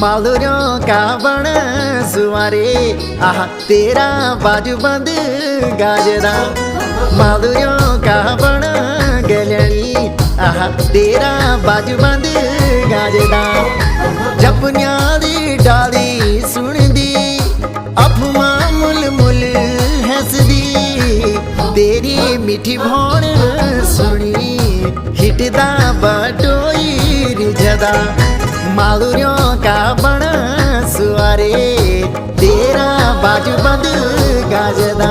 मालूरियों का बण सुवारे आहा तेरा बाजू बंद गाजदा। मालूरियों का बण गलड़ी आहा तेरा बाजू बंद गाजदा। जपनिया दी डाली सुन दी अफमा मुल मुल हंसदी। तेरी मीठी भौण सुनी हिटदा बटोई रिझदा। मालूरियों का बण सुवारे तेरा बाजू बंद गाजदा।